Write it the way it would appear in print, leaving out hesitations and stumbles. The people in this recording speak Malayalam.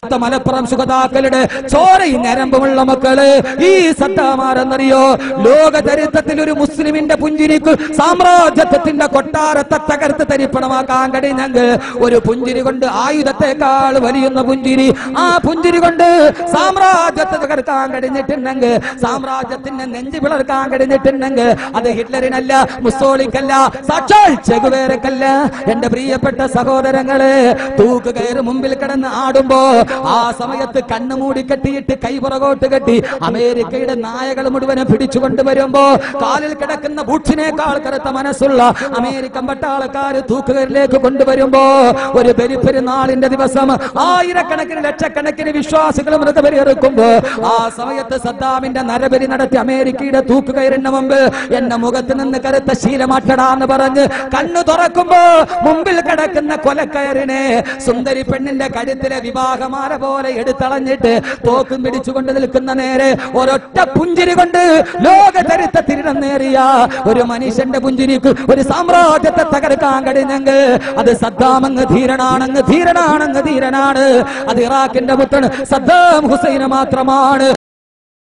മലപ്പുറം സുഗതാക്കളുടെ ചോരയും ഞരമ്പുമുള്ള മക്കള് ഈ സദ്ദാമാരെന്നറിയോ? ലോക ചരിത്രത്തിൽ ഒരു മുസ്ലിമിന്റെ പുഞ്ചിരിക്ക് സാമ്രാജ്യത്വത്തിന്റെ കൊട്ടാരത്തെ തകർത്ത് തരിപ്പണമാക്കാൻ കഴിഞ്ഞെങ്കിൽ ഒരു പുഞ്ചിരി കൊണ്ട് ആയുധത്തെക്കാൾ വലിയുന്ന പുഞ്ചിരി, ആ പുഞ്ചിരി കൊണ്ട് സാമ്രാജ്യത്തെ തകർക്കാൻ കഴിഞ്ഞിട്ടുണ്ടെങ്കിൽ, സാമ്രാജ്യത്തിന്റെ നെഞ്ചു പിളർക്കാൻ കഴിഞ്ഞിട്ടുണ്ടെങ്കിൽ അത് ഹിറ്റ്ലറിനല്ല, മുസോളിക്കല്ല, സാക്ഷാൽ ചെഗുവേരക്കല്ല. എന്റെ പ്രിയപ്പെട്ട സഹോദരങ്ങളെ, തൂക്കുകയറ് മുമ്പിൽ കിടന്ന് ആടുമ്പോ ആ സമയത്ത് കണ്ണുമൂടി കെട്ടിയിട്ട് കൈപുറകോട്ട് കെട്ടി അമേരിക്കയുടെ നായകൾ മുഴുവനും പിടിച്ചുകൊണ്ടുവരുമ്പോ കാലിൽ കിടക്കുന്ന ബൂട്ട്സിനേക്കാൾ കറുത്ത മനസ്സുള്ള അമേരിക്കൻ പട്ടാളക്കാർ തൂക്കുകയറിലേക്ക് കൊണ്ടുവരുമ്പോ ഒരു ബലിപ്പെരുന്നാളിന്റെ ദിവസം ആയിരക്കണക്കിന് ലക്ഷക്കണക്കിന് വിശ്വാസികൾ മൃതബലിയെറുക്കുമ്പോ ആ സമയത്ത് സദ്ദാമിന്റെ നരബലി നടത്തി അമേരിക്കയുടെ തൂക്കുകയറിന് മുമ്പ് എന്റെ മുഖത്ത് നിന്ന് കറുത്ത ശീലമാറ്റടാന്ന് പറഞ്ഞ് കണ്ണു തുറക്കുമ്പോ മുമ്പിൽ കിടക്കുന്ന കൊലക്കയറിനെ സുന്ദരി പെണ്ണിന്റെ കഴുത്തിലെ വിവാഹമാല പോലെ എടുത്തളഞ്ഞിട്ട് തോക്കും പിടിച്ചുകൊണ്ട് നിൽക്കുന്ന നേരെ ഒരൊറ്റ പുഞ്ചിരി കൊണ്ട് ലോക ചരിത്രത്തിരിടം നേറിയ ഒരു മനുഷ്യന്റെ പുഞ്ചിരിക്ക് ഒരു സാമ്രാജ്യത്തെ തകർക്കാൻ കഴിഞ്ഞെങ്കിൽ അത് സദ്ദാം അങ്ങ് ധീരനാണ്, അങ്ങ് ധീരനാണ്, അങ്ങ് ധീരനാണ്. അത് ഇറാഖിന്റെ പുത്രൻ സദ്ദാം ഹുസൈന് മാത്രമാണ്.